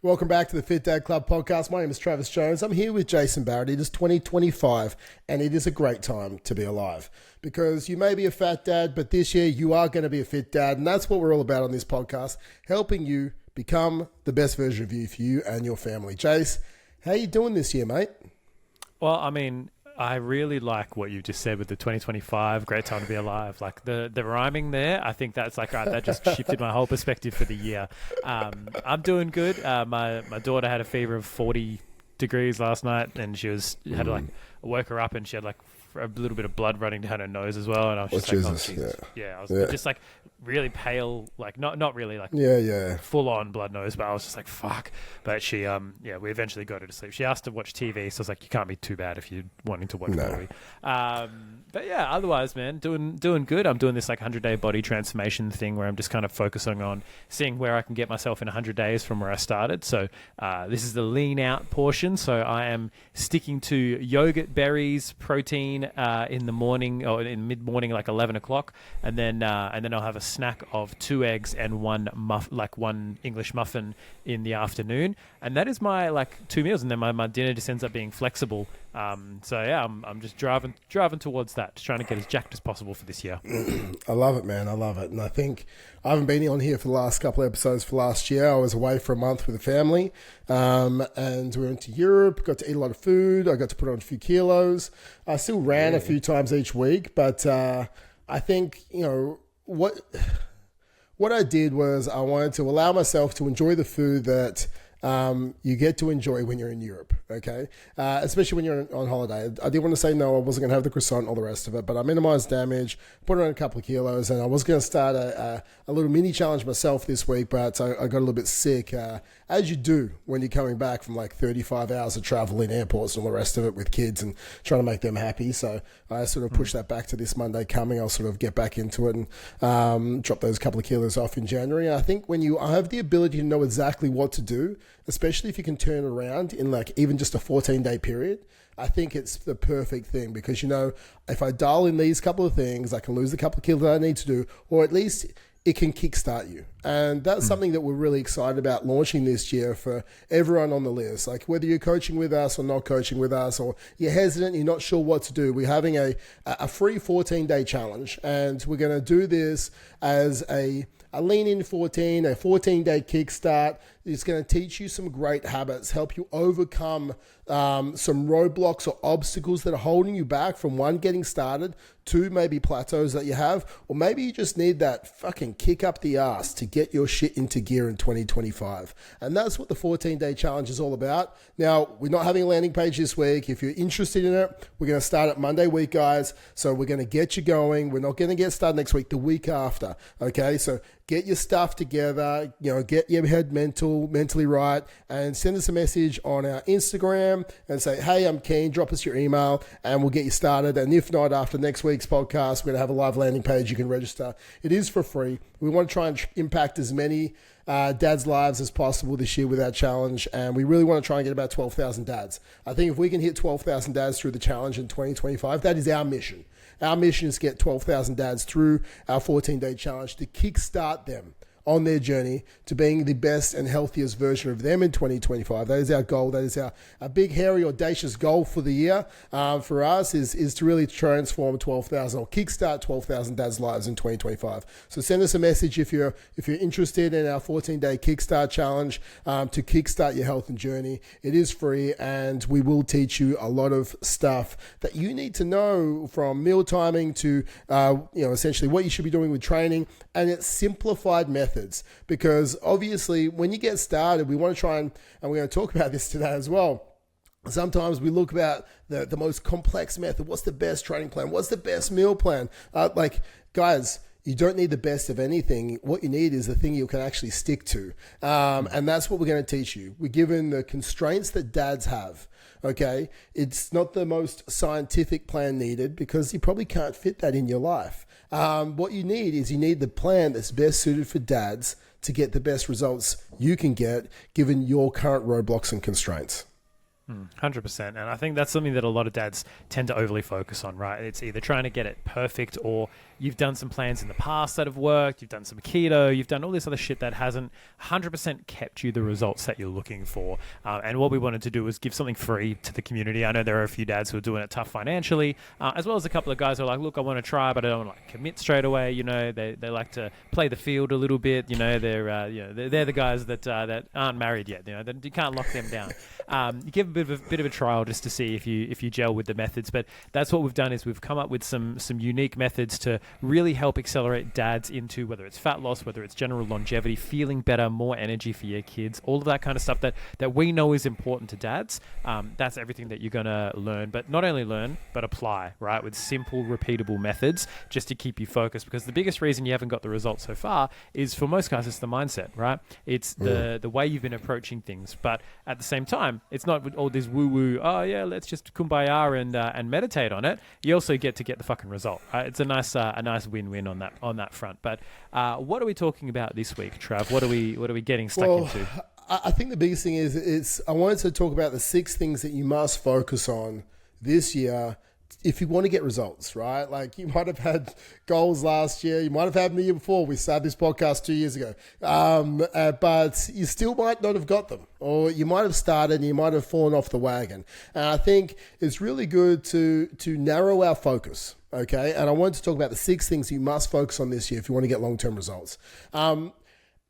Welcome back to the Fit Dad Club podcast. My name is Travis Jones. I'm here with Jason Barrett. It is 2025 and it is a great time to be alive because you may be a fat dad, but this year you are going to be a fit dad. And that's what we're all about on this podcast, helping you become the best version of you for you and your family. Jace, how you doing this year, mate? Well, I mean, I really like what you just said with the 2025, great time to be alive. Like the rhyming there, I think that's like, right, that just shifted my whole perspective for the year. I'm doing good. My daughter had a fever of 40 degrees last night and she had to woke her up and she had like a little bit of blood running down her nose as well. And I was just like, Jesus. oh, Jesus. Yeah, I was just like really pale, like not really like full on blood nose, but I was just like, fuck. But she, we eventually got her to sleep. She asked to watch TV, so I was like, you can't be too bad if you're wanting to watch a movie. But yeah, otherwise, man, doing good. I'm doing this like 100-day body transformation thing where I'm just kind of focusing on seeing where I can get myself in 100 days from where I started. So this is the lean out portion. So I am sticking to yogurt, berries, protein in the morning or in mid morning, like 11 o'clock, and then I'll have a snack of 2 eggs and one English muffin in the afternoon, and that is my like 2 meals, and then my dinner just ends up being flexible. So yeah, I'm just driving towards that, just trying to get as jacked as possible for this year. I love it, man. I love it. And I think I haven't been on here for the last couple of episodes for last year. I was away for a month with the family, and we went to Europe, got to eat a lot of food. I got to put on a few kilos. I still ran a few times each week, but I think, what I did was I wanted to allow myself to enjoy the food that you get to enjoy when you're in Europe, okay? Especially when you're on holiday. I did want to say no, I wasn't going to have the croissant and all the rest of it, but I minimized damage, put on a couple of kilos, and I was going to start a little mini challenge myself this week, but I got a little bit sick, as you do when you're coming back from like 35 hours of travel in airports and all the rest of it with kids and trying to make them happy. So I sort of pushed that back to this Monday coming. I'll sort of get back into it and drop those couple of kilos off in January. And I think when you have the ability to know exactly what to do, especially if you can turn it around in like even just a 14-day period, I think it's the perfect thing because, if I dial in these couple of things, I can lose the couple of kilos that I need to do, or at least it can kickstart you. And that's something that we're really excited about launching this year for everyone on the list. Like whether you're coaching with us or not coaching with us, or you're hesitant, you're not sure what to do, we're having a free 14-day challenge. And we're going to do this as a lean in 14, a 14-day kickstart. It's going to teach you some great habits, help you overcome some roadblocks or obstacles that are holding you back from one, getting started, 2, maybe plateaus that you have, or maybe you just need that fucking kick up the ass to get your shit into gear in 2025. And that's what the 14-day challenge is all about. Now, we're not having a landing page this week. If you're interested in it, we're going to start at Monday week, guys. So we're going to get you going. We're not going to get started next week, the week after. Okay, so get your stuff together, get your head mentally right, and send us a message on our Instagram and say, hey, I'm keen, drop us your email, and we'll get you started. And if not, after next week's podcast, we're going to have a live landing page. You can register. It is for free. We want to try and impact as many dads' lives as possible this year with our challenge, and we really want to try and get about 12,000 dads. I think if we can hit 12,000 dads through the challenge in 2025, that is our mission. Our mission is to get 12,000 dads through our 14-day challenge to kickstart them on their journey to being the best and healthiest version of them in 2025. That is our goal. That is our big, hairy, audacious goal for the year. For us is to really transform 12,000 or kickstart 12,000 dads' lives in 2025. So send us a message if you're interested in our 14-day kickstart challenge to kickstart your health and journey. It is free, and we will teach you a lot of stuff that you need to know, from meal timing to essentially what you should be doing with training, and it's simplified methods. Because obviously when you get started, we want to try and we're going to talk about this today as well. Sometimes we look about the most complex method. What's the best training plan? What's the best meal plan? Guys, you don't need the best of anything. What you need is the thing you can actually stick to. And that's what we're going to teach you. We're given the constraints that dads have. Okay, it's not the most scientific plan needed because you probably can't fit that in your life. What you need is the plan that's best suited for dads to get the best results you can get given your current roadblocks and constraints. 100%. And I think that's something that a lot of dads tend to overly focus on, right? It's either trying to get it perfect, or you've done some plans in the past that have worked, you've done some keto, you've done all this other shit that hasn't 100% kept you the results that you're looking for. And what we wanted to do was give something free to the community. I know there are a few dads who are doing it tough financially, as well as a couple of guys who are like, look, I want to try, but I don't want to commit straight away. They like to play the field a little bit. They're the guys that aren't married yet. You can't lock them down. You give a bit of a trial just to see if you gel with the methods. But that's what we've done, is we've come up with some unique methods to really help accelerate dads into, whether it's fat loss, whether it's general longevity, feeling better, more energy for your kids, all of that kind of stuff that we know is important to dads. That's everything that you're going to learn, but not only learn, but apply, right? With simple, repeatable methods just to keep you focused, because the biggest reason you haven't got the results so far is, for most guys, it's the mindset, right? It's the way you've been approaching things. But at the same time, it's not with all this woo-woo, oh yeah, let's just kumbaya and meditate on it. You also get the fucking result, right? It's a nice win-win on that front. But what are we talking about this week, Trav? What are we getting stuck into? I think the biggest thing is I wanted to talk about the 6 things that you must focus on this year if you want to get results, right? Like, you might have had goals last year, you might have had them the year before. We started this podcast 2 years ago, but you still might not have got them, or you might have started and you might have fallen off the wagon. And I think it's really good to narrow our focus. Okay, and I wanted to talk about the 6 things you must focus on this year if you want to get long-term results. And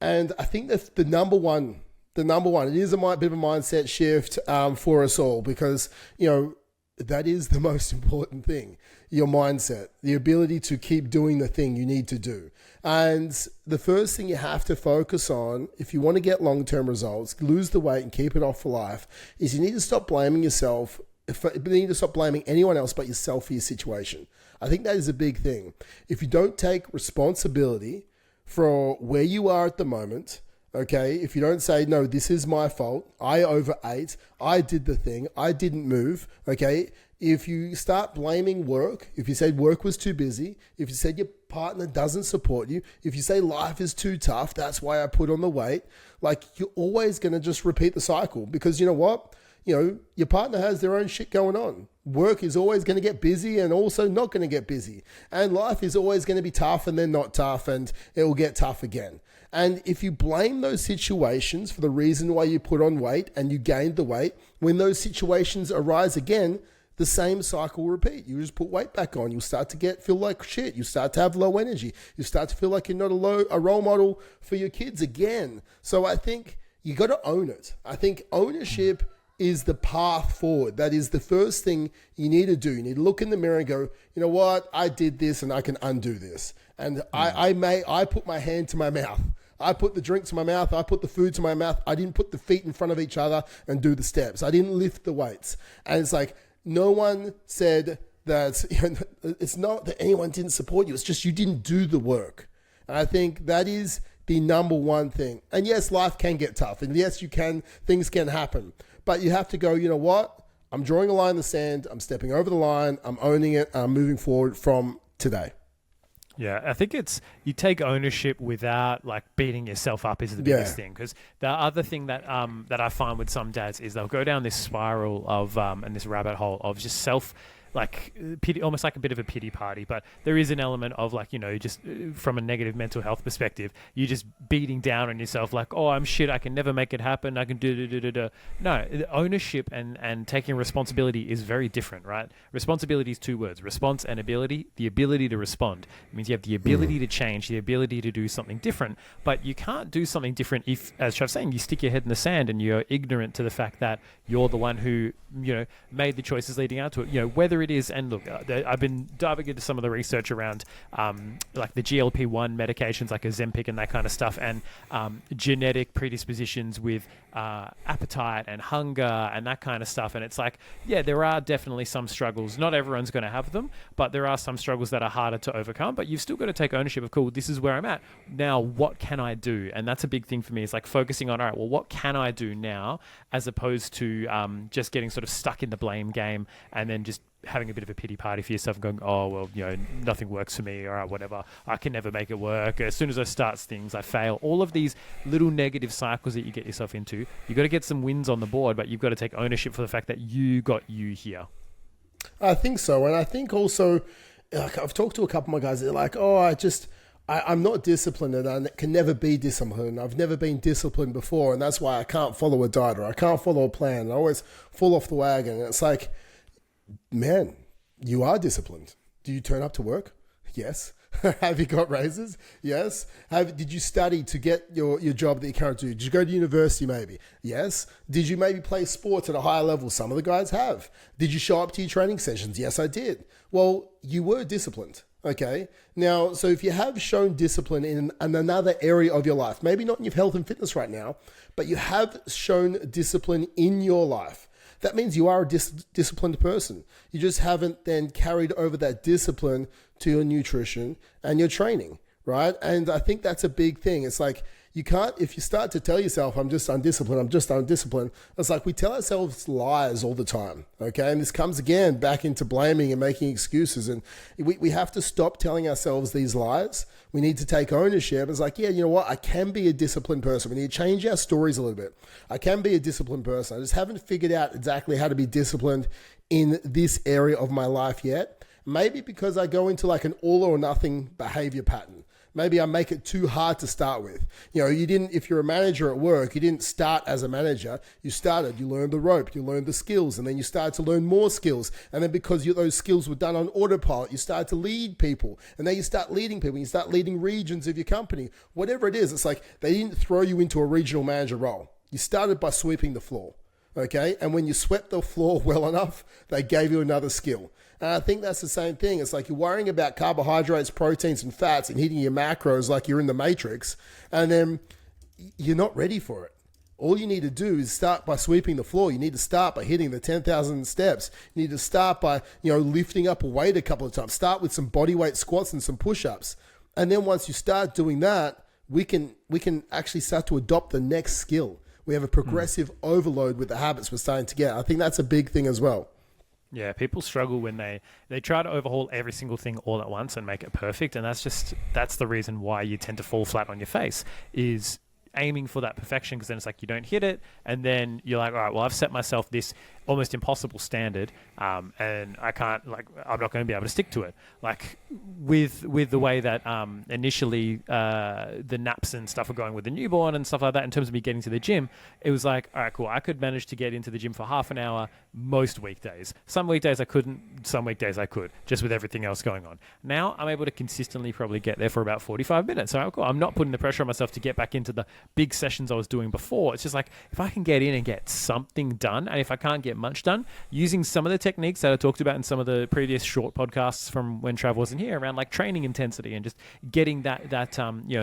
I think that the number one, it is a bit of a mindset shift for us all, because that is the most important thing. Your mindset, the ability to keep doing the thing you need to do. And the first thing you have to focus on if you want to get long-term results, lose the weight and keep it off for life, is you need to stop blaming yourself. You need to stop blaming anyone else but yourself for your situation. I think that is a big thing. If you don't take responsibility for where you are at the moment, okay, if you don't say, no, this is my fault, I overate, I did the thing, I didn't move, okay, if you start blaming work, if you say work was too busy, if you said your partner doesn't support you, if you say life is too tough, that's why I put on the weight, like, you're always going to just repeat the cycle, because you know what? Your partner has their own shit going on. Work is always going to get busy and also not going to get busy. And life is always going to be tough and then not tough, and it will get tough again. And if you blame those situations for the reason why you put on weight and you gained the weight, when those situations arise again, the same cycle will repeat. You just put weight back on. You'll start to feel like shit. You start to have low energy. You start to feel like you're not a role model for your kids again. So I think you got to own it. I think ownership is the path forward. That is the first thing you need to do. You need to look in the mirror and go, you know what? I did this and I can undo this. And I put my hand to my mouth. I put the drink to my mouth. I put the food to my mouth. I didn't put the feet in front of each other and do the steps. I didn't lift the weights. And it's like, no one said that, it's not that anyone didn't support you. It's just you didn't do the work. And I think that is the number one thing. And yes, life can get tough. And yes, things can happen. But you have to go, you know what? I'm drawing a line in the sand. I'm stepping over the line. I'm owning it. I'm moving forward from today. Yeah, I think it's you take ownership without like beating yourself up is the biggest thing. Because the other thing that I find with some dads is they'll go down this spiral of and this rabbit hole of just pity, almost like a bit of a pity party. But there is an element of like, just from a negative mental health perspective, you're just beating down on yourself like, oh, I'm shit, I can never make it happen, I can do. No, ownership and taking responsibility is very different, right? Responsibility is 2 words, response and ability. The ability to respond. It means you have the ability to change, the ability to do something different, but you can't do something different if, as Trav's saying, you stick your head in the sand and you're ignorant to the fact that you're the one who, made the choices leading out to it, whether it is, and look, I've been diving into some of the research around like the GLP-1 medications like Ozempic and that kind of stuff, and genetic predispositions with appetite and hunger and that kind of stuff. And it's like, yeah, there are definitely some struggles. Not everyone's going to have them, but there are some struggles that are harder to overcome. But you've still got to take ownership of, cool, this is where I'm at. Now, what can I do? And that's a big thing for me. It's like focusing on, all right, well, what can I do now, as opposed to just getting sort of stuck in the blame game and then just having a bit of a pity party for yourself and going, oh, well, nothing works for me, or whatever. I can never make it work. As soon as I start things, I fail. All of these little negative cycles that you get yourself into, you got to get some wins on the board, but you've got to take ownership for the fact that you got you here. I think so. And I think also, like, I've talked to a couple of my guys that are like, oh, I'm not disciplined and I can never be disciplined. I've never been disciplined before, and that's why I can't follow a diet or I can't follow a plan. I always fall off the wagon. And it's like, man, you are disciplined. Do you turn up to work? Yes. Have you got raises? Yes. Did you study to get your job that you can't do? Did you go to university maybe? Yes. Did you maybe play sports at a higher level? Some of the guys have. Did you show up to your training sessions? Yes, I did. Well, you were disciplined. Okay. Now, so if you have shown discipline in another area of your life, maybe not in your health and fitness right now, but you have shown discipline in your life, that means you are a disciplined person. You just haven't then carried over that discipline to your nutrition and your training, right? And I think that's a big thing. It's like, you can't, if you start to tell yourself, I'm just undisciplined, it's like we tell ourselves lies all the time, okay? And this comes again back into blaming and making excuses. And we have to stop telling ourselves these lies. We need to take ownership. It's like, yeah, you know what? I can be a disciplined person. We need to change our stories a little bit. I can be a disciplined person. I just haven't figured out exactly how to be disciplined in this area of my life yet. Maybe because I go into like an all or nothing behavior pattern. Maybe I make it too hard to start with. If you're a manager at work, you didn't start as a manager. You learned the rope, you learned the skills, and then you started to learn more skills. And then because those skills were done on autopilot, you started to lead people. And then you start leading people, you start leading regions of your company. Whatever it is, it's like they didn't throw you into a regional manager role. You started by sweeping the floor, okay? And when you swept the floor well enough, they gave you another skill. And I think that's the same thing. It's like you're worrying about carbohydrates, proteins, and fats and hitting your macros like you're in the Matrix, and then you're not ready for it. All you need to do is start by sweeping the floor. You need to start by hitting the 10,000 steps. You need to start by, lifting up a weight a couple of times. Start with some body weight squats and some push-ups. And then once you start doing that, we can actually start to adopt the next skill. We have a progressive overload with the habits we're starting to get. I think that's a big thing as well. Yeah, people struggle when they try to overhaul every single thing all at once and make it perfect. And that's the reason why you tend to fall flat on your face, is aiming for that perfection, because then it's like you don't hit it, and then you're like, all right, well, I've set myself this almost impossible standard, and I'm not going to be able to stick to it. Like with the way that initially the naps and stuff are going with the newborn and stuff like that, in terms of me getting to the gym, it was like, all right, cool, I could manage to get into the gym for half an hour most weekdays. Some weekdays I couldn't, some weekdays I could, just with everything else going on. Now I'm able to consistently probably get there for about 45 minutes. So cool, I'm not putting the pressure on myself to get back into the big sessions I was doing before. It's just like, if I can get in and get something done, and if I can't get much done, using some of the techniques that I talked about in some of the previous short podcasts from when Trav wasn't here, around like training intensity and just getting that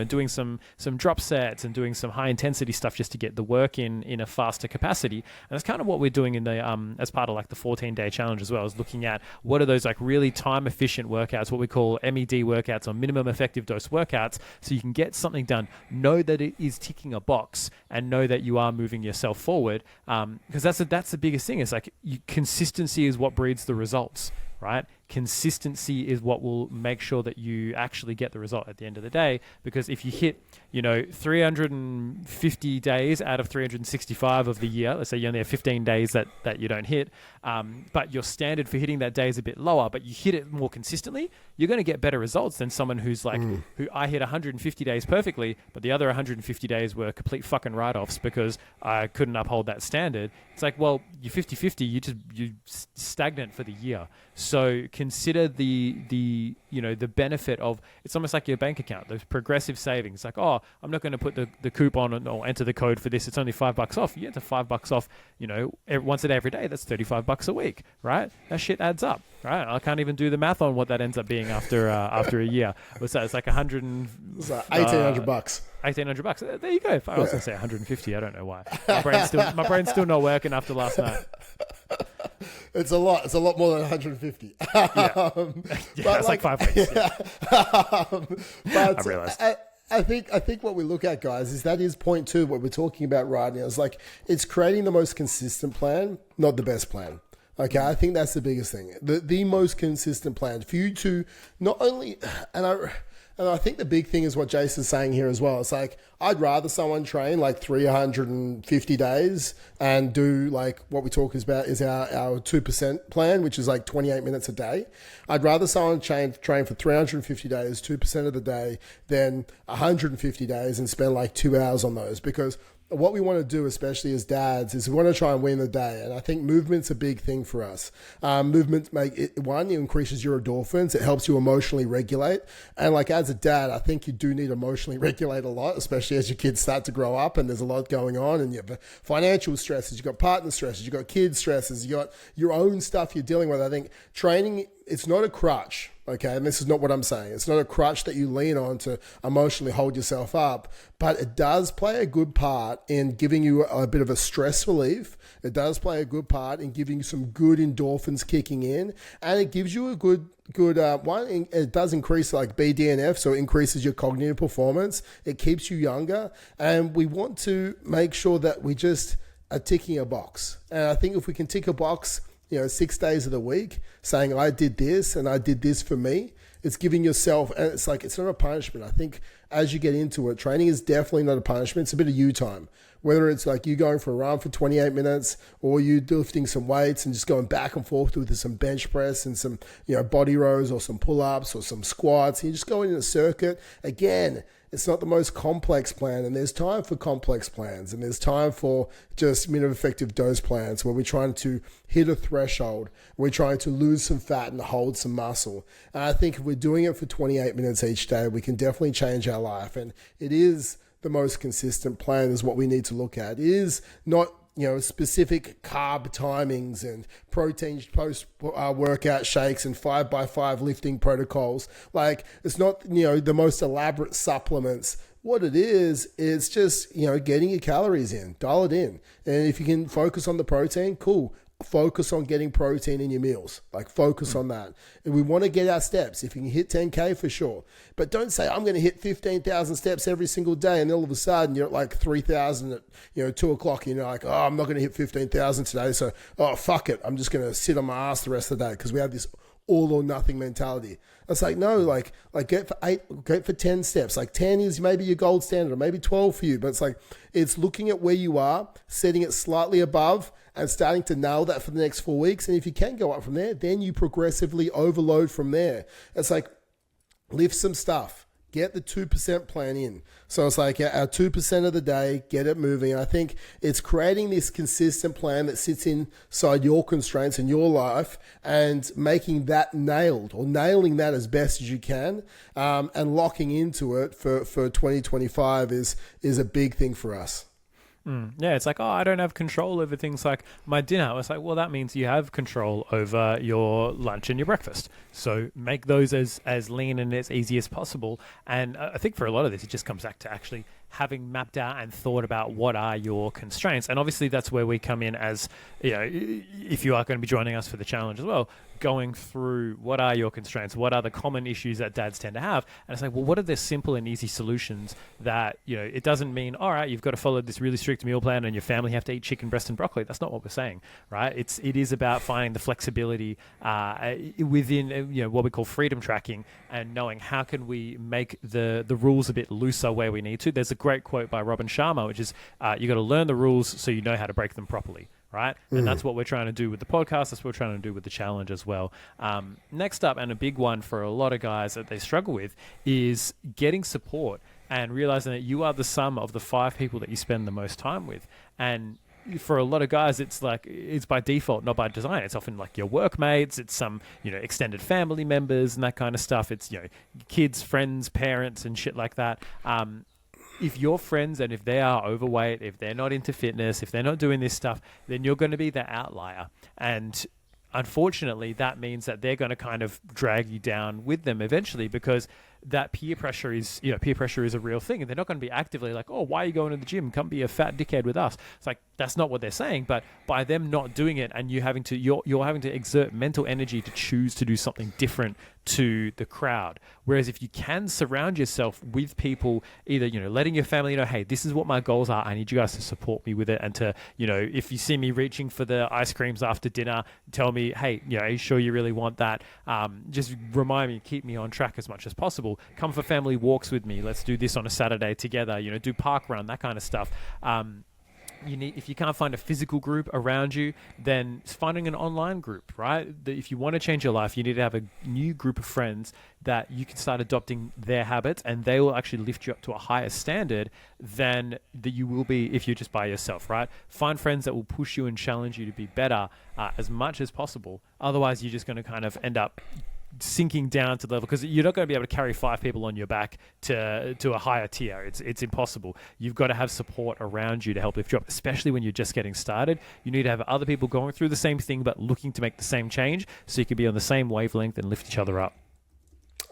doing some drop sets and doing some high intensity stuff just to get the work in a faster capacity. And that's kind of what we're doing in the as part of like the 14-day challenge as well, is looking at what are those like really time efficient workouts, what we call MED workouts, or minimum effective dose workouts, so you can get something done, know that it is ticking a box, and know that you are moving yourself forward, because that's the biggest thing. It's like consistency is what breeds the results, right? Consistency is what will make sure that you actually get the result at the end of the day. Because if you hit 350 days out of 365 of the year, let's say you only have 15 days that you don't hit, but your standard for hitting that day is a bit lower, but you hit it more consistently, you're going to get better results than someone who's like, who I hit 150 days perfectly, but the other 150 days were complete fucking write-offs because I couldn't uphold that standard. It's like, well, you're 50-50, you're stagnant for the year. So consider the benefit of, it's almost like your bank account, those progressive savings. Like, oh, I'm not going to put the coupon or enter the code for this. It's only $5 off. You get to $5 off, once a day, every day. That's $35 a week, right? That shit adds up, right? I can't even do the math on what that ends up being after a year. What's that? It's like $1,800. $1,800. There you go. If I was going to say 150, I don't know why. My brain's still not working after last night. It's a lot. It's a lot more than 150. Yeah, it's like 5 weeks. Yeah. But I realized. I think what we look at, guys, is that is point two, what we're talking about right now. It's like, it's creating the most consistent plan, not the best plan. Okay, I think that's the biggest thing. The most consistent plan for you to not only, and I think the big thing is what Jason's saying here as well. It's like, I'd rather someone train like 350 days and do like what we talk about is our 2% plan, which is like 28 minutes a day. I'd rather someone train for 350 days, 2% of the day, than 150 days and spend like 2 hours on those, because what we want to do, especially as dads, is we want to try and win the day. And I think movement's a big thing for us. Movement it increases your endorphins. It helps you emotionally regulate. And like as a dad, I think you do need emotionally regulate a lot, especially as your kids start to grow up and there's a lot going on, and you have financial stresses, you've got partner stresses, you've got kids stresses, you've got your own stuff you're dealing with. I think training, it's not a crutch. Okay, and this is not what I'm saying. It's not a crutch that you lean on to emotionally hold yourself up, but it does play a good part in giving you a bit of a stress relief. It does play a good part in giving you some good endorphins kicking in, and it gives you a good one. It does increase like BDNF, so it increases your cognitive performance. It keeps you younger, and we want to make sure that we just are ticking a box. And I think if we can tick a box, 6 days of the week, saying I did this and I did this for me, it's giving yourself, and it's like, it's not a punishment. I think as you get into it, training is definitely not a punishment. It's a bit of you time. Whether it's like you going for a run for 28 minutes or you lifting some weights and just going back and forth with some bench press and some, body rows or some pull-ups or some squats, and you just go in a circuit. Again, it's not the most complex plan, and there's time for complex plans, and there's time for just minimum effective dose plans where we're trying to hit a threshold, we're trying to lose some fat and hold some muscle. And I think if we're doing it for 28 minutes each day, we can definitely change our life. And it is the most consistent plan is what we need to look at. It is not specific carb timings and protein post workout shakes and 5x5 lifting protocols. Like, it's not, the most elaborate supplements. What it is just, getting your calories in, dial it in. And if you can focus on the protein, cool. Focus on getting protein in your meals. Like, focus on that. And we want to get our steps. If you can hit 10K, for sure. But don't say, I'm going to hit 15,000 steps every single day. And all of a sudden you're at like 3,000 at, 2 o'clock. And you're like, oh, I'm not going to hit 15,000 today. So, fuck it. I'm just going to sit on my ass the rest of the day. Because we have this all or nothing mentality. It's like, no, like get for 10 steps. Like 10 is maybe your gold standard, or maybe 12 for you. But it's like, it's looking at where you are, setting it slightly above, and starting to nail that for the next 4 weeks. And if you can go up from there, then you progressively overload from there. It's like, lift some stuff. Get the 2% plan in. So it's like our 2% of the day, get it moving. I think it's creating this consistent plan that sits inside your constraints in your life and making that nailed, or nailing that as best as you can, and locking into it for 2025 is a big thing for us. Yeah, it's like, I don't have control over things like my dinner. It's like, well, that means you have control over your lunch and your breakfast. So make those as lean and as easy as possible. And I think for a lot of this, it just comes back to actually having mapped out and thought about what are your constraints. And obviously that's where we come in as, if you are going to be joining us for the challenge as well, going through what are your constraints, what are the common issues that dads tend to have. And it's like, well, what are the simple and easy solutions that, it doesn't mean, all right, you've got to follow this really strict meal plan and your family have to eat chicken breast and broccoli. That's not what we're saying, right? It is about finding the flexibility within, what we call freedom tracking, and knowing how can we make the rules a bit looser where we need to. There's a great quote by Robin Sharma, which is, you got to learn the rules so you know how to break them properly. Right? And that's what we're trying to do with the podcast. That's what we're trying to do with the challenge as well. Next up, and a big one for a lot of guys that they struggle with, is getting support and realizing that you are the sum of the 5 people that you spend the most time with. And for a lot of guys, it's like, it's by default, not by design. It's often like your workmates, it's some, extended family members and that kind of stuff. It's, kids, friends, parents and shit like that. If your friends, and if they are overweight, if they're not into fitness, if they're not doing this stuff, then you're going to be the outlier. And unfortunately, that means that they're going to kind of drag you down with them eventually, because that peer pressure is a real thing. And they're not going to be actively like, oh, why are you going to the gym? Come be a fat dickhead with us. It's like, That's not what they're saying, but by them not doing it and you're having to exert mental energy to choose to do something different to the crowd. Whereas if you can surround yourself with people, either, letting your family know, hey, this is what my goals are. I need you guys to support me with it. And to, if you see me reaching for the ice creams after dinner, tell me, hey, are you sure you really want that? Just remind me, keep me on track as much as possible. Come for family walks with me. Let's do this on a Saturday together, do park run, that kind of stuff. If you can't find a physical group around you, then finding an online group, right? If you want to change your life, you need to have a new group of friends that you can start adopting their habits, and they will actually lift you up to a higher standard than that you will be if you're just by yourself, right? Find friends that will push you and challenge you to be better as much as possible. Otherwise, you're just going to kind of end up sinking down to the level, because you're not going to be able to carry 5 people on your back to a higher tier. It's impossible. You've got to have support around you to help lift you up, especially when you're just getting started. You need to have other people going through the same thing but looking to make the same change, so you can be on the same wavelength and lift each other up.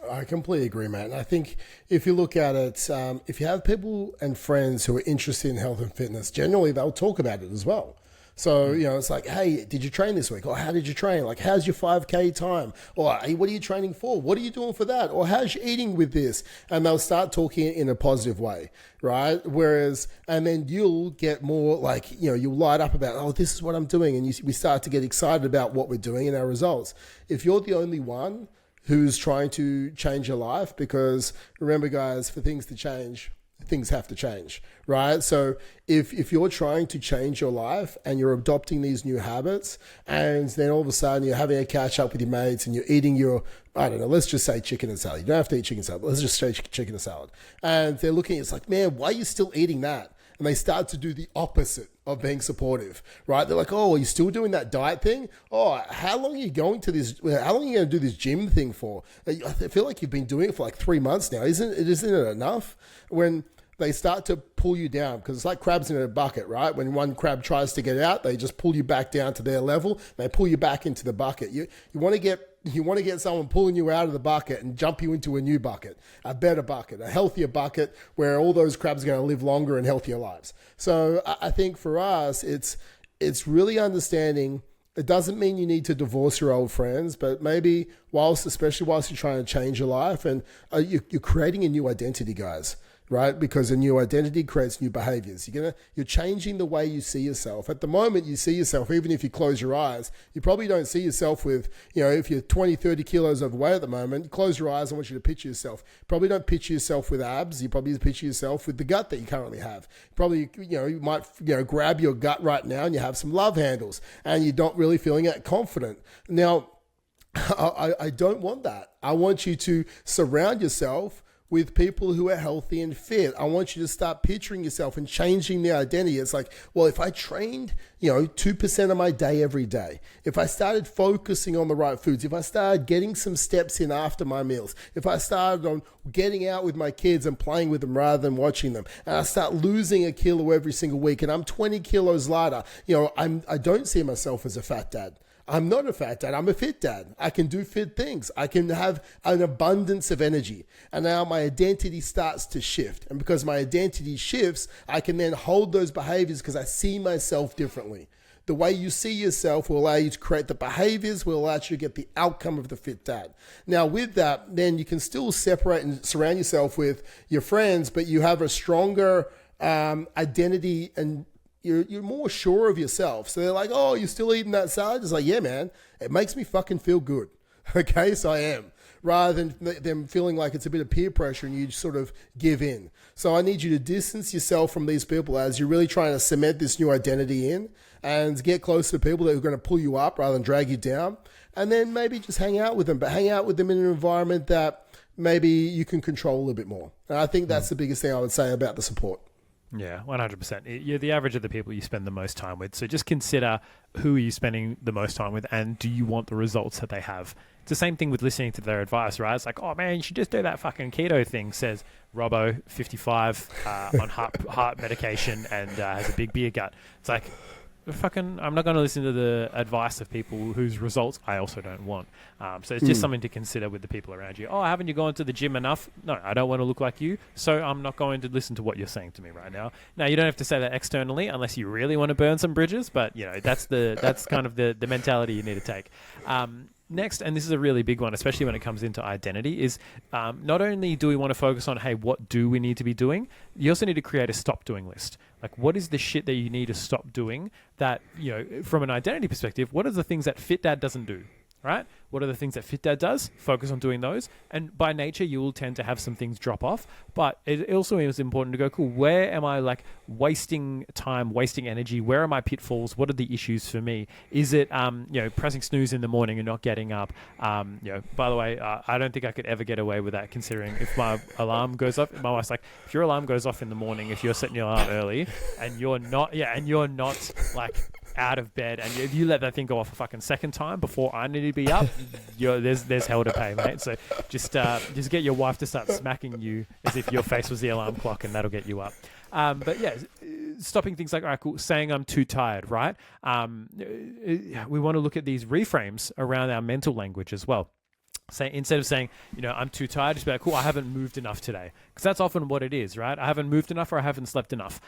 I completely agree, man. And I think if you look at it, if you have people and friends who are interested in health and fitness, generally they'll talk about it as well. So, it's like, hey, did you train this week? Or how did you train? Like, how's your 5K time? Or, hey, what are you training for? What are you doing for that? Or how's you eating with this? And they'll start talking in a positive way, right? And then you'll get more like, you'll light up about, oh, this is what I'm doing. And we start to get excited about what we're doing and our results. If you're the only one who's trying to change your life, because remember, guys, for things to change, things have to change, right? So if you're trying to change your life and you're adopting these new habits, and then all of a sudden you're having a catch up with your mates and you're eating your, I don't know, let's just say chicken and salad. You don't have to eat chicken salad, but let's just say chicken and salad. And they're looking, it's like, man, why are you still eating that? And they start to do the opposite of being supportive, right? They're like, oh, are you still doing that diet thing? Oh, how long are you going to this? How long are you going to do this gym thing for? I feel like you've been doing it for like 3 months now. Isn't it enough? When they start to pull you down, because it's like crabs in a bucket, right? When one crab tries to get out, they just pull you back down to their level. They pull you back into the bucket. You want to get someone pulling you out of the bucket and jump you into a new bucket, a better bucket, a healthier bucket, where all those crabs are going to live longer and healthier lives. So I think for us, it's really understanding. It doesn't mean you need to divorce your old friends, but maybe especially whilst you're trying to change your life, and you're creating a new identity, guys. Right? Because a new identity creates new behaviors. You're changing the way you see yourself. At the moment, you see yourself, even if you close your eyes, you probably don't see yourself with, if you're 20, 30 kilos overweight at the moment, you close your eyes, I want you to picture yourself. You probably don't picture yourself with abs. You probably picture yourself with the gut that you currently have. Probably, you might, grab your gut right now and you have some love handles and you're not really feeling that confident. Now, I don't want that. I want you to surround yourself with people who are healthy and fit. I want you to start picturing yourself and changing the identity. It's like, well, if I trained, 2% of my day every day, if I started focusing on the right foods, if I started getting some steps in after my meals, if I started on getting out with my kids and playing with them rather than watching them, and I start losing a kilo every single week and I'm 20 kilos lighter, I don't see myself as a fat dad. I'm not a fat dad. I'm a fit dad. I can do fit things. I can have an abundance of energy. And now my identity starts to shift. And because my identity shifts, I can then hold those behaviors because I see myself differently. The way you see yourself will allow you to create the behaviors, will allow you to get the outcome of the fit dad. Now with that, then you can still separate and surround yourself with your friends, but you have a stronger identity and you're more sure of yourself. So they're like, oh, you're still eating that salad? It's like, yeah, man, it makes me fucking feel good. Okay, so I am. Rather than them feeling like it's a bit of peer pressure and you sort of give in. So I need you to distance yourself from these people as you're really trying to cement this new identity in and get close to people that are going to pull you up rather than drag you down. And then maybe just hang out with them, but hang out with them in an environment that maybe you can control a little bit more. And I think that's the biggest thing I would say about the support. Yeah, 100%. You're the average of the people you spend the most time with. So just consider who are you spending the most time with and do you want the results that they have? It's the same thing with listening to their advice, right? It's like, oh man, you should just do that fucking keto thing, says Robbo, 55, on heart medication and has a big beer gut. It's like, I'm not going to listen to the advice of people whose results I also don't want. So it's just something to consider with the people around you. Oh, haven't you gone to the gym enough? No, I don't want to look like you, so I'm not going to listen to what you're saying to me right now. Now, you don't have to say that externally unless you really want to burn some bridges, but that's kind of the mentality you need to take. Next, and this is a really big one, especially when it comes into identity, is not only do we want to focus on, hey, what do we need to be doing? You also need to create a stop doing list. Like, what is the shit that you need to stop doing that, from an identity perspective, what are the things that Fit Dad doesn't do? Right? What are the things that Fit Dad does? Focus on doing those. And by nature, you will tend to have some things drop off. But it also is important to go, cool, where am I wasting time, wasting energy? Where are my pitfalls? What are the issues for me? Is it, pressing snooze in the morning and not getting up? By the way, I don't think I could ever get away with that, considering if my alarm goes off, my wife's like, if your alarm goes off in the morning, if you're setting your alarm early and you're not out of bed, and if you let that thing go off a fucking second time before I need to be up, there's hell to pay, mate. So just get your wife to start smacking you as if your face was the alarm clock, and that'll get you up. But yeah, stopping things like, all right, cool, saying I'm too tired, right? We want to look at these reframes around our mental language as well. Instead of saying, I'm too tired, just be like, cool, I haven't moved enough today. Because that's often what it is, right? I haven't moved enough or I haven't slept enough.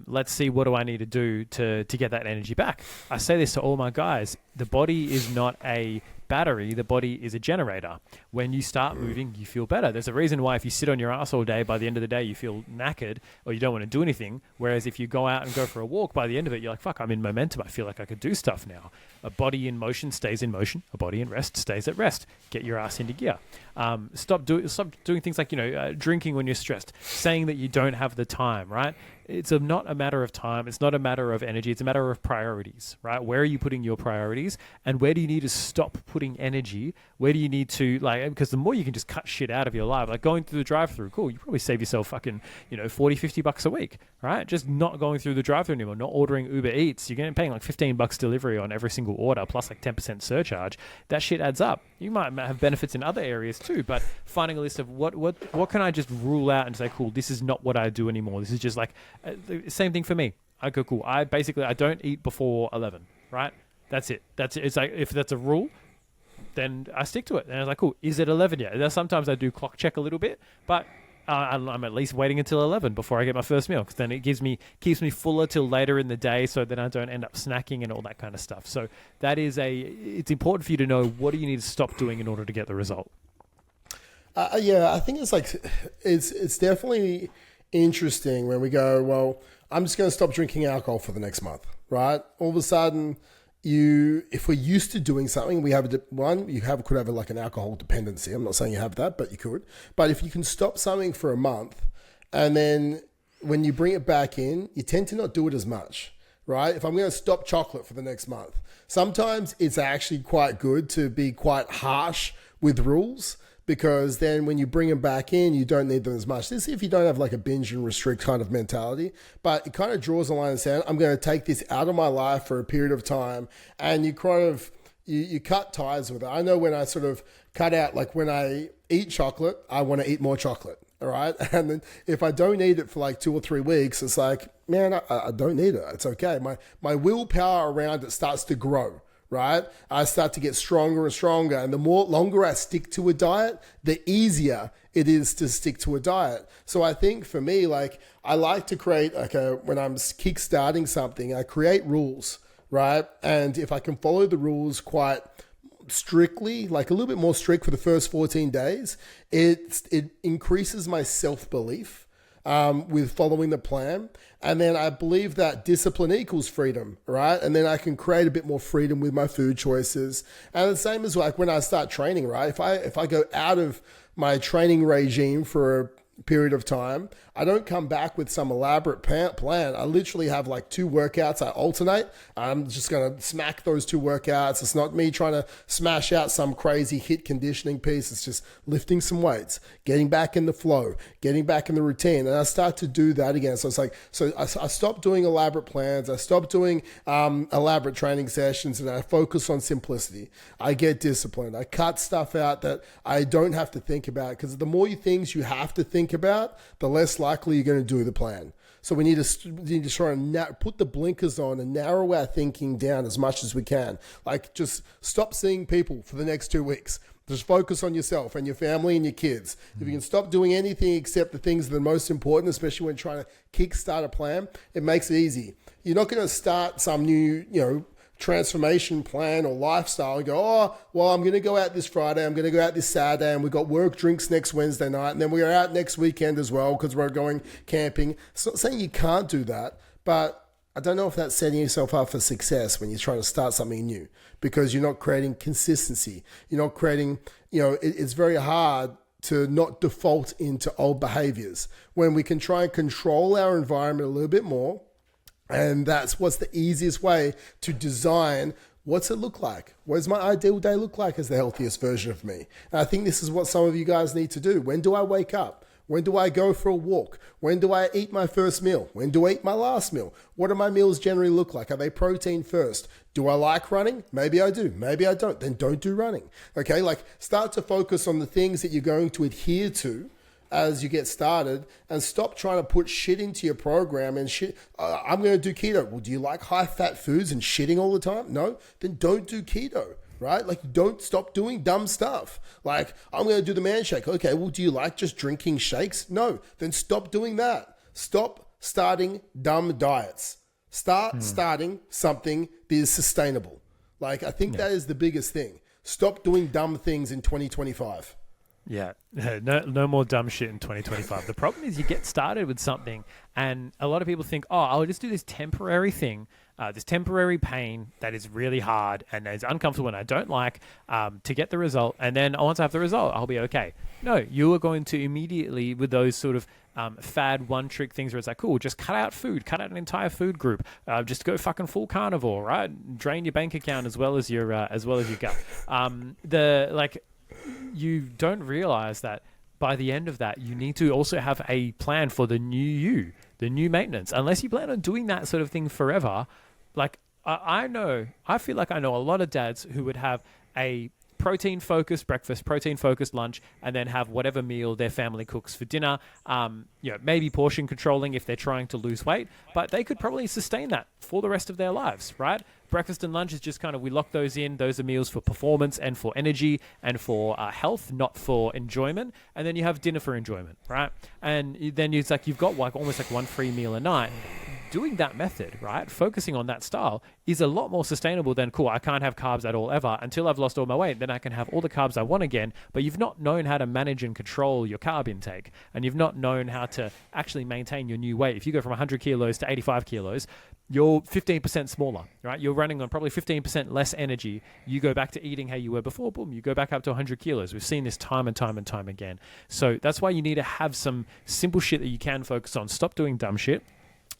Let's see, what do I need to do to get that energy back? I say this to all my guys. The body is not a battery. The body is a generator. When you start moving, you feel better. There's a reason why if you sit on your ass all day, by the end of the day, you feel knackered or you don't want to do anything. Whereas if you go out and go for a walk, by the end of it, you're like, fuck, I'm in momentum. I feel like I could do stuff now. A body in motion stays in motion. A body in rest stays at rest. Get your ass into gear. Stop doing things like, drinking when you're stressed, saying that you don't have the time, right? It's not a matter of time. It's not a matter of energy. It's a matter of priorities, right? Where are you putting your priorities, and where do you need to stop putting energy? Where do you need to, because the more you can just cut shit out of your life, like going through the drive-through, cool, you probably save yourself fucking, $40-50 a week, right? Just not going through the drive-through anymore, not ordering Uber Eats. You're paying like $15 delivery on every single order, plus like 10% surcharge. That shit adds up. You might have benefits in other areas too, but finding a list of what can I just rule out and say, cool, this is not what I do anymore. This is just like, same thing for me. I go, cool, I don't eat before 11, right? That's it. It's like, if that's a rule, then I stick to it. And I was like, cool, is it 11 yet? Now, sometimes I do clock check a little bit, but I'm at least waiting until 11 before I get my first meal, because then it keeps me fuller till later in the day, so then I don't end up snacking and all that kind of stuff. So it's important for you to know, what do you need to stop doing in order to get the result? I think it's definitely interesting when we go, well, I'm just going to stop drinking alcohol for the next month, right? All of a sudden, if we're used to doing something, could have like an alcohol dependency. I'm not saying you have that, but you could. But if you can stop something for a month, and then when you bring it back in, you tend to not do it as much, right? If I'm going to stop chocolate for the next month, sometimes it's actually quite good to be quite harsh with rules, because then when you bring them back in, you don't need them as much. This is if you don't have like a binge and restrict kind of mentality, but it kind of draws a line and says, I'm going to take this out of my life for a period of time, and you kind of, you cut ties with it. I know when I sort of cut out, like when I eat chocolate, I want to eat more chocolate, all right? And then if I don't eat it for like 2 or 3 weeks, it's like, man, I don't need it. It's okay. My willpower around it starts to grow. Right? I start to get stronger and stronger. And the longer I stick to a diet, the easier it is to stick to a diet. So I think for me, like, I like to create when I'm kickstarting something, I create rules, right? And if I can follow the rules quite strictly, like a little bit more strict for the first 14 days, it increases my self-belief with following the plan. And then I believe that discipline equals freedom, right? And then I can create a bit more freedom with my food choices. And the same as like when I start training, right? If I go out of my training regime for a period of time, I don't come back with some elaborate plan. I literally have like 2 workouts I alternate. I'm just going to smack those 2 workouts. It's not me trying to smash out some crazy HIIT conditioning piece. It's just lifting some weights, getting back in the flow, getting back in the routine. And I start to do that again. So it's like, I stopped doing elaborate plans. I stopped doing elaborate training sessions, and I focus on simplicity. I get disciplined. I cut stuff out that I don't have to think about, because the more things you have to think about, the less likely you're going to do the plan. So we need to try and put the blinkers on and narrow our thinking down as much as we can. Like, just stop seeing people for the next 2 weeks. Just focus on yourself and your family and your kids. If you can stop doing anything except the things that are most important, especially when trying to kickstart a plan, it makes it easy. You're not going to start some new, transformation plan or lifestyle and go, oh, well, I'm going to go out this Friday, I'm going to go out this Saturday, and we've got work drinks next Wednesday night, and then we're out next weekend as well because we're going camping. It's not saying you can't do that, but I don't know if that's setting yourself up for success when you're trying to start something new, because you're not creating consistency. You're not creating, it's very hard to not default into old behaviors when we can try and control our environment a little bit more. And that's what's the easiest way to design. What's it look like? What does my ideal day look like as the healthiest version of me? And I think this is what some of you guys need to do. When do I wake up? When do I go for a walk? When do I eat my first meal? When do I eat my last meal? What do my meals generally look like? Are they protein first? Do I like running? Maybe I do. Maybe I don't. Then don't do running. Okay, like, start to focus on the things that you're going to adhere to as you get started, and stop trying to put shit into your program and shit. I'm going to do keto. Well, do you like high fat foods and shitting all the time? No? Then don't do keto, right? Like, don't stop doing dumb stuff. Like, I'm going to do the man shake. Okay, well, do you like just drinking shakes? No? Then stop doing that. Stop starting dumb diets. Start starting something that is sustainable. Like, I think that is the biggest thing. Stop doing dumb things in 2025. Yeah, no more dumb shit in 2025. The problem is you get started with something and a lot of people think, oh, I'll just do this temporary thing, this temporary pain that is really hard and is uncomfortable and I don't like, to get the result. And then once I have the result, I'll be okay. No, you are going to immediately, with those sort of fad one-trick things where it's like, cool, just cut out food, cut out an entire food group, just go fucking full carnivore, right? Drain your bank account as well as your gut. You don't realize that by the end of that, you need to also have a plan for the new new maintenance. Unless you plan on doing that sort of thing forever, like I feel like I know a lot of dads who would have a protein-focused breakfast, protein-focused lunch, and then have whatever meal their family cooks for dinner. Maybe portion controlling if they're trying to lose weight, but they could probably sustain that for the rest of their lives, right? Breakfast and lunch is just kind of, we lock those in. Those are meals for performance and for energy and for health, not for enjoyment. And then you have dinner for enjoyment, right? And then it's like you've got almost like one free meal a night. Doing that method, right, focusing on that style is a lot more sustainable than, cool, I can't have carbs at all ever until I've lost all my weight. Then I can have all the carbs I want again. But you've not known how to manage and control your carb intake. And you've not known how to actually maintain your new weight. If you go from 100 kilos to 85 kilos, you're 15% smaller, right? You're running on probably 15% less energy. You go back to eating how you were before, boom, you go back up to 100 kilos. We've seen this time and time and time again. So that's why you need to have some simple shit that you can focus on. Stop doing dumb shit.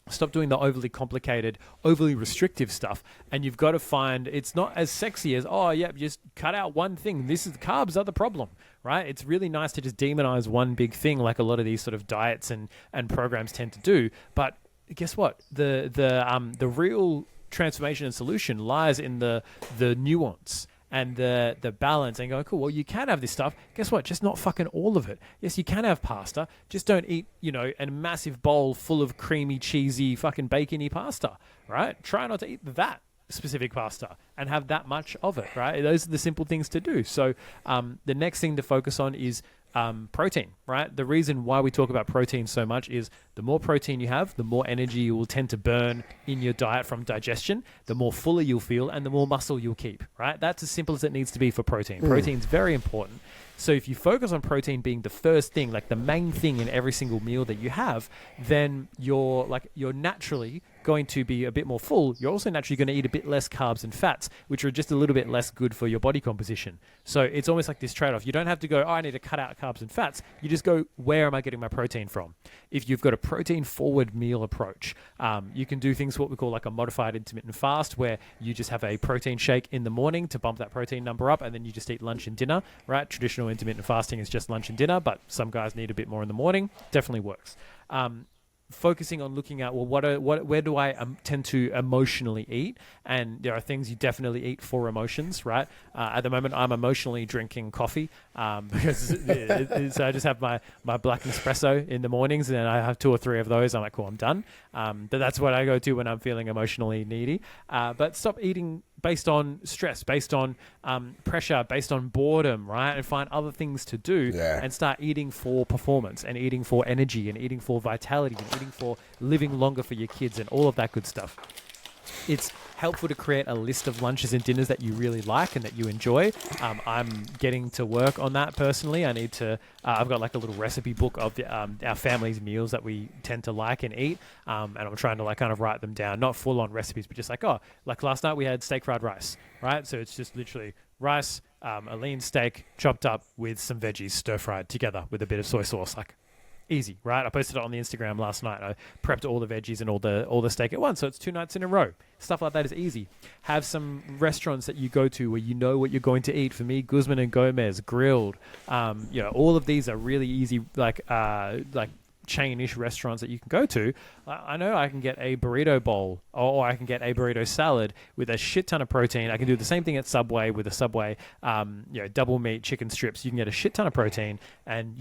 Stop doing the overly complicated, overly restrictive stuff. And you've got to find, it's not as sexy as, oh, yeah, just cut out one thing. Carbs are the problem, right? It's really nice to just demonize one big thing like a lot of these sort of diets and programs tend to do. But guess what? The real transformation and solution lies in the nuance and the balance, and going, cool, well, you can have this stuff. Guess what? Just not fucking all of it. Yes, you can have pasta. Just don't eat, a massive bowl full of creamy, cheesy, fucking bacony pasta, right? Try not to eat that specific pasta and have that much of it, right? Those are the simple things to do. So the next thing to focus on is protein, right? The reason why we talk about protein so much is the more protein you have, the more energy you will tend to burn in your diet from digestion, the more fuller you'll feel, and the more muscle you'll keep, right? That's as simple as it needs to be for protein. Protein's very important. So if you focus on protein being the first thing, like the main thing in every single meal that you have, then you're naturally going to be a bit more full. You're also naturally going to eat a bit less carbs and fats, which are just a little bit less good for your body composition. So it's almost like this trade-off. You don't have to go, I need to cut out carbs and fats. You just go, where am I getting my protein from? If you've got a protein-forward meal approach, you can do things what we call like a modified intermittent fast, where you just have a protein shake in the morning to bump that protein number up, and then you just eat lunch and dinner, right? Traditional intermittent fasting is just lunch and dinner, but some guys need a bit more in the morning. Definitely works. focusing on looking at, well, where do I tend to emotionally eat? And there are things you definitely eat for emotions, right? At the moment, I'm emotionally drinking coffee because so I just have my black espresso in the mornings, and then I have 2 or 3 of those. I'm like, cool, I'm done. But that's what I go to when I'm feeling emotionally needy. But stop eating based on stress, based on pressure, based on boredom, right? And find other things to do and start eating for performance and eating for energy and eating for vitality and eating for living longer for your kids and all of that good stuff. It's helpful to create a list of lunches and dinners that you really like and that you enjoy. I'm getting to work on that personally. I need to, I've got like a little recipe book of our family's meals that we tend to like and eat. And I'm trying to like kind of write them down, not full on recipes, but just like, like last night we had steak fried rice, right? So it's just literally rice, a lean steak chopped up with some veggies stir fried together with a bit of soy sauce, like easy, right? I posted it on the Instagram last night. I prepped all the veggies and all the steak at once, so it's 2 nights in a row. Stuff like that is easy. Have some restaurants that you go to where you know what you're going to eat. For me, Guzman and Gomez, grilled. All of these are really easy, like chain-ish restaurants that you can go to. I know I can get a burrito bowl or I can get a burrito salad with a shit ton of protein. I can do the same thing at Subway with a Subway, double meat chicken strips. You can get a shit ton of protein, and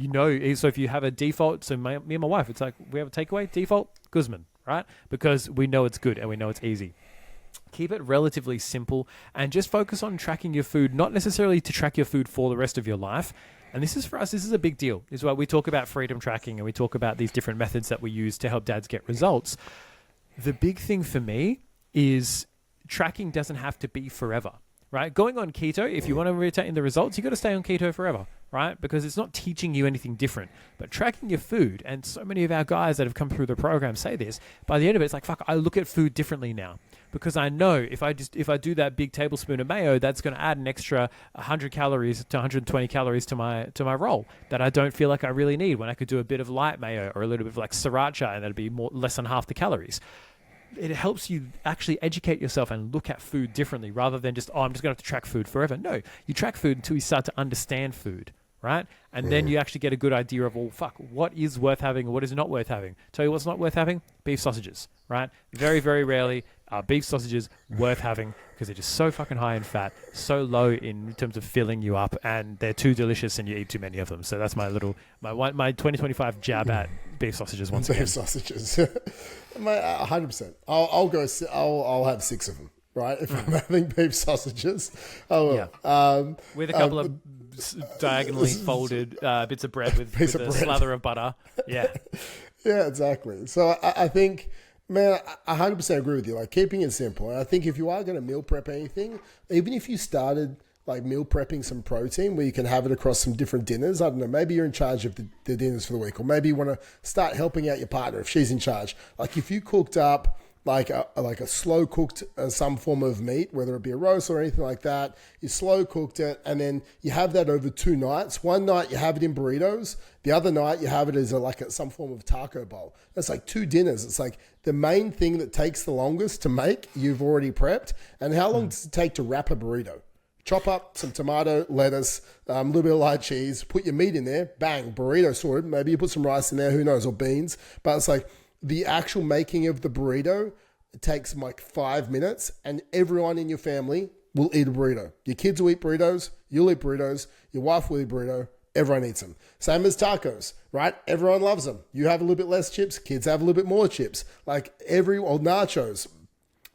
so if you have a default, so me and my wife, it's like we have a takeaway default Guzman, right? Because we know it's good and we know it's easy. Keep it relatively simple and just focus on tracking your food, not necessarily to track your food for the rest of your life. And this is for us, this is a big deal. This is why we talk about freedom tracking and we talk about these different methods that we use to help dads get results. The big thing for me is tracking doesn't have to be forever, right? Going on keto, if you want to retain the results, you got to stay on keto forever, right? Because it's not teaching you anything different. But tracking your food, and so many of our guys that have come through the program say this, by the end of it, it's like, fuck, I look at food differently now. Because I know if I do that big tablespoon of mayo, that's going to add an extra 100 calories to 120 calories to my roll that I don't feel like I really need, when I could do a bit of light mayo or a little bit of like sriracha and that'd be less than half the calories. It helps you actually educate yourself and look at food differently rather than just, I'm just going to have to track food forever. No, you track food until you start to understand food, right? And then you actually get a good idea of, what is worth having and what is not worth having. Tell you what's not worth having? Beef sausages, right? Very, very rarely are beef sausages worth having because they're just so fucking high in fat, so low in terms of filling you up, and they're too delicious and you eat too many of them. So that's my 2025 jab at beef sausages once again. Beef sausages. 100%. I'll have 6 of them, right? If I'm having beef sausages, I will. Yeah. With a couple of diagonally folded bits of bread with a slather of butter. Yeah. Yeah, exactly. So I think, man, I 100% agree with you. Like, keeping it simple. And I think if you are going to meal prep anything, even if you started like meal prepping some protein where you can have it across some different dinners, I don't know, maybe you're in charge of the dinners for the week, or maybe you want to start helping out your partner if she's in charge. Like, if you cooked up like a slow cooked some form of meat, whether it be a roast or anything like that, you slow cooked it, and then you have that over 2 nights. One night you have it in burritos, the other night you have it as some form of taco bowl. That's like 2 dinners. It's like the main thing that takes the longest to make, you've already prepped. And how long does it take to wrap a burrito? Chop up some tomato, lettuce, a little bit of light cheese, put your meat in there, bang, burrito sorted. Maybe you put some rice in there, who knows, or beans. But it's like, the actual making of the burrito, it takes like 5 minutes, and everyone in your family will eat a burrito. Your kids will eat burritos, you'll eat burritos, your wife will eat burrito, everyone eats them. Same as tacos, right? Everyone loves them. You have a little bit less chips, kids have a little bit more chips. Like nachos.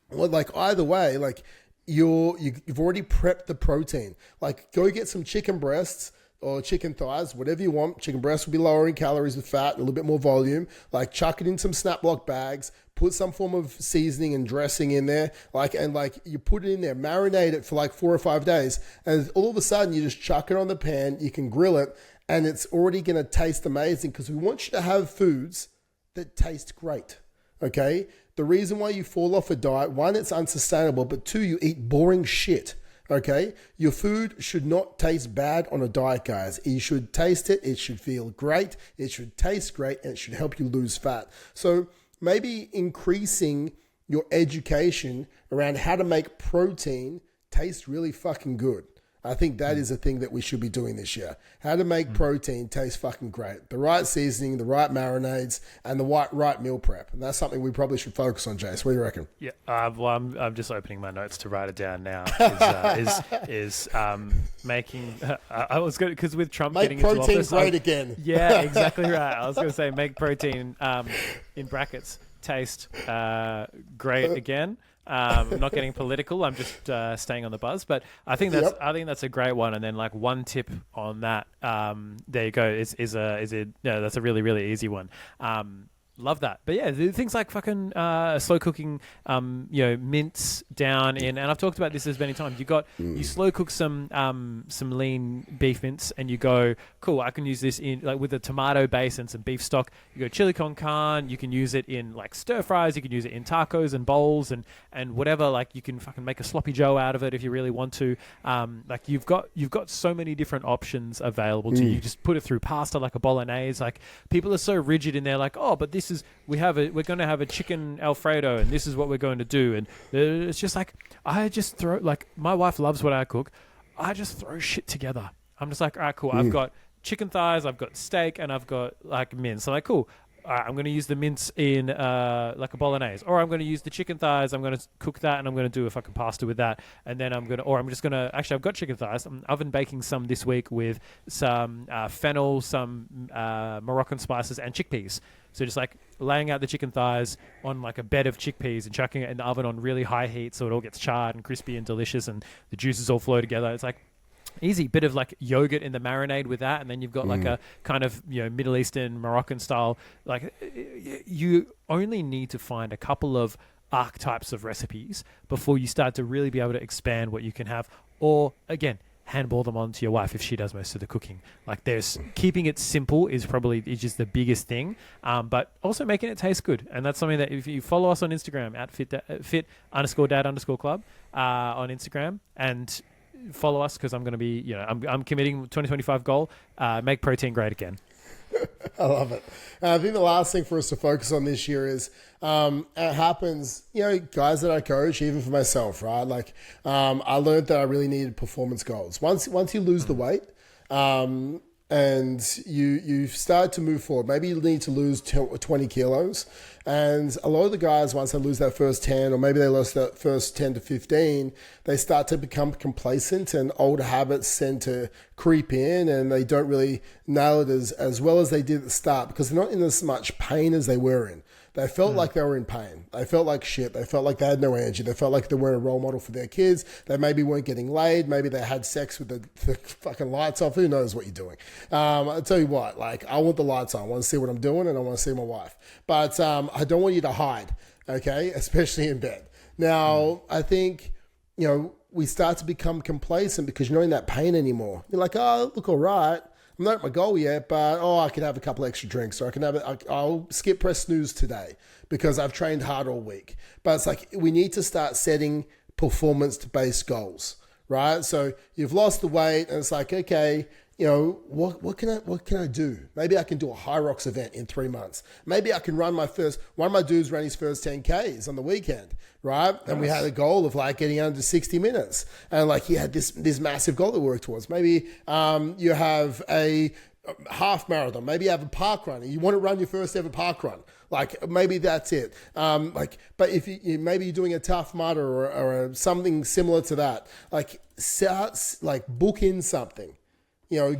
Like either way, like you've already prepped the protein. Like, go get some chicken breasts or chicken thighs, whatever you want. Chicken breasts will be lower in calories with fat, a little bit more volume. Like, chuck it in some snap block bags, put some form of seasoning and dressing in there, and you put it in there, marinate it for like 4 or 5 days, and all of a sudden you just chuck it on the pan, you can grill it, and it's already going to taste amazing, because we want you to have foods that taste great, okay? The reason why you fall off a diet, 1, it's unsustainable, but 2, you eat boring shit. Okay, your food should not taste bad on a diet, guys. You should taste it. It should feel great. It should taste great, and it should help you lose fat. So maybe increasing your education around how to make protein taste really fucking good. I think that is a thing that we should be doing this year. How to make protein taste fucking great. The right seasoning, the right marinades, and the right meal prep. And that's something we probably should focus on, Jace. What do you reckon? Yeah, well, I'm just opening my notes to write it down now. Is making? I was going because with Trump getting into office, make protein great again. Yeah, exactly right. I was going to say make protein in brackets taste great again. I'm not getting political. I'm just staying on the buzz. But I think that's a great one. And then like one tip on that. There you go. That's a really really easy one. Love that. But yeah, things like fucking slow cooking, mince down in, and I've talked about this as many times. You slow cook some lean beef mince, and you go, cool, I can use this in like with a tomato base and some beef stock. You go chili con carne. You can use it in like stir fries. You can use it in tacos and bowls and whatever. Like you can fucking make a sloppy joe out of it if you really want to. Like you've got so many different options available to you. Just put it through pasta like a bolognese. Like people are so rigid in there. Like, oh, but we're going to have a chicken Alfredo and this is what we're going to do. And it's just like, I just throw, like my wife loves what I cook. I just throw shit together. I'm just like, all right, cool. I've got chicken thighs, I've got steak, and I've got like mince. I'm like, cool. I'm going to use the mince in like a bolognese, or I'm going to use the chicken thighs. I'm going to cook that, and I'm going to do a fucking pasta with that. And then I've got chicken thighs. I'm oven baking some this week with some fennel, some Moroccan spices, and chickpeas. So just like laying out the chicken thighs on like a bed of chickpeas and chucking it in the oven on really high heat, so it all gets charred and crispy and delicious, and the juices all flow together. It's like easy bit of like yogurt in the marinade with that, and then you've got like a kind of Middle Eastern Moroccan style. Like you only need to find a couple of archetypes of recipes before you start to really be able to expand what you can have, or again handball them on to your wife if she does most of the cooking. Like there's keeping it simple is just the biggest thing, but also making it taste good. And that's something that if you follow us on Instagram at fit_dad_club on Instagram, and follow us because I'm going to be, I'm committing 2025 goal, make protein great again. I love it. I think the last thing for us to focus on this year is it happens, guys that I coach, even for myself, right? Like I learned that I really needed performance goals. Once you lose the weight and you start to move forward, maybe you need to lose 20 kilos. And a lot of the guys, once they lose that first 10, or maybe they lost that first 10 to 15, they start to become complacent and old habits tend to creep in, and they don't really nail it as well as they did at the start because they're not in as much pain as they were in. They felt like they were in pain. They felt like shit. They felt like they had no energy. They felt like they weren't a role model for their kids. They maybe weren't getting laid. Maybe they had sex with the fucking lights off. Who knows what you're doing? I'll tell you what, like I want the lights on. I want to see what I'm doing and I want to see my wife. But I don't want you to hide, okay? Especially in bed. Now, I think, we start to become complacent because you're not in that pain anymore. You're like, oh, look, all right. I'm not at my goal yet, but I could have a couple extra drinks, or I'll skip press snooze today because I've trained hard all week. But it's like we need to start setting performance-based goals, right? So you've lost the weight, and it's like, okay, what can I do? Maybe I can do a high rocks event in 3 months. Maybe I can one of my dudes ran his first 10Ks on the weekend, right? And we had a goal of like getting under 60 minutes. And like he had this massive goal to work towards. Maybe you have a half marathon. Maybe you have a park run. You want to run your first ever park run. Like maybe that's it. But if maybe you're doing a Tough Mudder or something similar to that, like book in something.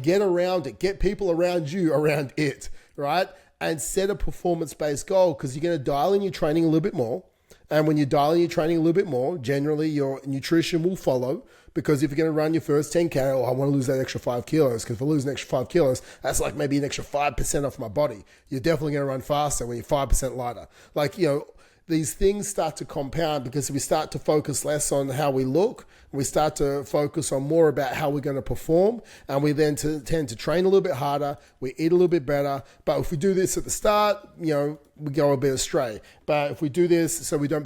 Get around it. Get people around you around it, right? And set a performance-based goal because you're going to dial in your training a little bit more. And when you dial in your training a little bit more, generally your nutrition will follow because if you're going to run your first 10K, I want to lose that extra 5 kilos because if I lose an extra 5 kilos, that's like maybe an extra 5% off my body. You're definitely going to run faster when you're 5% lighter. Like, these things start to compound because we start to focus less on how we look. We start to focus on more about how we're going to perform. And we then tend to train a little bit harder. We eat a little bit better. But if we do this at the start, we go a bit astray. But if we do this so we don't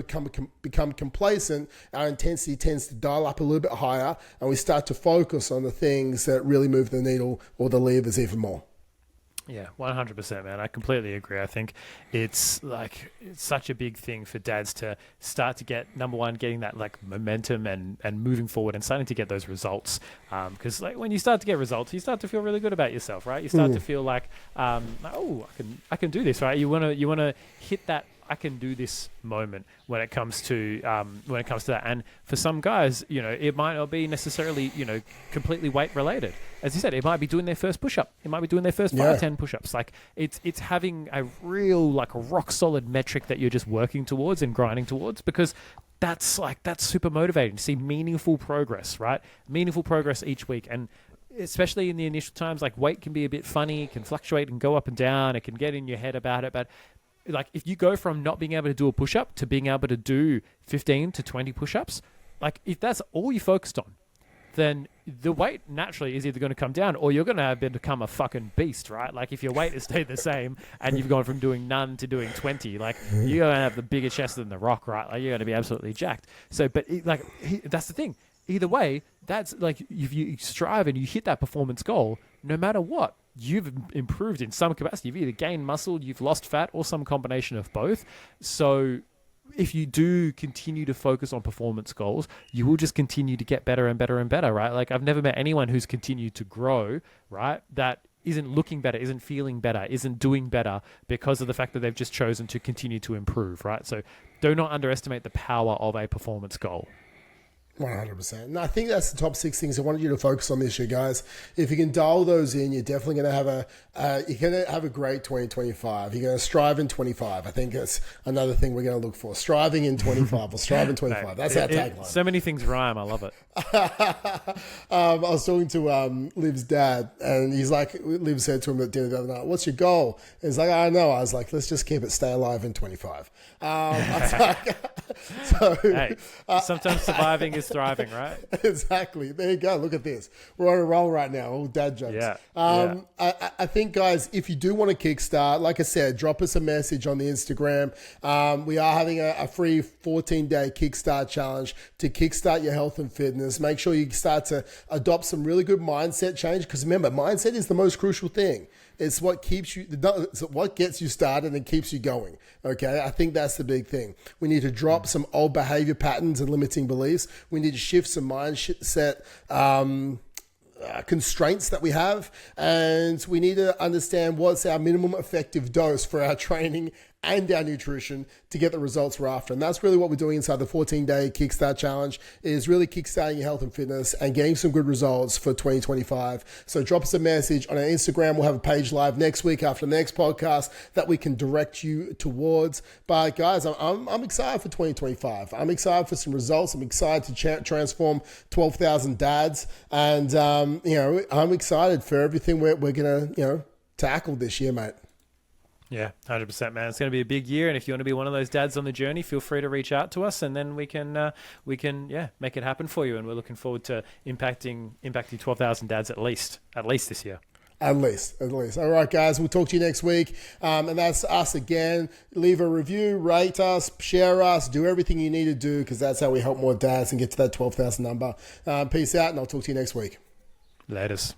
become complacent, our intensity tends to dial up a little bit higher. And we start to focus on the things that really move the needle or the levers even more. Yeah, 100%, man. I completely agree. I think it's such a big thing for dads to start to get, number one, getting that like momentum and moving forward and starting to get those results. Because like when you start to get results, you start to feel really good about yourself, right? You start to feel like, oh, I can do this, right? You wanna hit that I can do this moment when it comes to that. And for some guys, it might not be necessarily, completely weight related. As you said, it might be doing their first push-up. It might be doing their first 5-10 push-ups. Like it's having a real, like a rock solid metric that you're just working towards and grinding towards, because that's super motivating to see meaningful progress, right? Meaningful progress each week. And especially in the initial times, like weight can be a bit funny, it can fluctuate and go up and down. It can get in your head about it, but like if you go from not being able to do a push-up to being able to do 15 to 20 push-ups, like if that's all you focused on, then the weight naturally is either going to come down or you're going to have become a fucking beast, right? Like if your weight has stayed the same and you've gone from doing none to doing 20, like you're going to have the bigger chest than the Rock, right? Like you're going to be absolutely jacked. So, but that's the thing. Either way, that's like if you strive and you hit that performance goal, no matter what, you've improved in some capacity. You've either gained muscle, you've lost fat, or some combination of both. So if you do continue to focus on performance goals, you will just continue to get better and better and better, right? Like I've never met anyone who's continued to grow, right, that isn't looking better, isn't feeling better, isn't doing better because of the fact that they've just chosen to continue to improve, right? So do not underestimate the power of a performance goal. 100%. And I think that's the top 6 things I wanted you to focus on this year, guys. If you can dial those in, you're definitely going to have a great 2025. You're going to strive in 25. I think that's another thing we're going to look for. Striving in 25 or strive in 25. That's our tagline. So many things rhyme. I love it. I was talking to Liv's dad, and he's like, Liv said to him at dinner the other night, "What's your goal?" And he's like, "I know." I was like, "Let's just keep it, stay alive in 25. Sometimes surviving is thriving, right? Exactly. There you go. Look at this. We're on a roll right now. All dad jokes. Yeah. I think, guys, if you do want to kickstart, like I said, drop us a message on the Instagram. We are having a free 14-day kickstart challenge to kickstart your health and fitness. Make sure you start to adopt some really good mindset change, because remember, mindset is the most crucial thing. It's what what gets you started and keeps you going. Okay, I think that's the big thing. We need to drop some old behavior patterns and limiting beliefs. We need to shift some mindset constraints that we have, and we need to understand what's our minimum effective dose for our training and our nutrition to get the results we're after. And that's really what we're doing inside the 14-day Kickstart Challenge, is really kickstarting your health and fitness and getting some good results for 2025. So drop us a message on our Instagram. We'll have a page live next week after the next podcast that we can direct you towards. But guys, I'm excited for 2025. I'm excited for some results. I'm excited to transform 12,000 dads. And, I'm excited for everything we're going to, tackle this year, mate. Yeah, 100%, man. It's going to be a big year, and if you want to be one of those dads on the journey, feel free to reach out to us, and then we can make it happen for you. And we're looking forward to impacting 12,000 dads at least this year. At least. All right, guys, we'll talk to you next week. And that's us again. Leave a review, rate us, share us, do everything you need to do, because that's how we help more dads and get to that 12,000 number. Peace out, and I'll talk to you next week. Laters.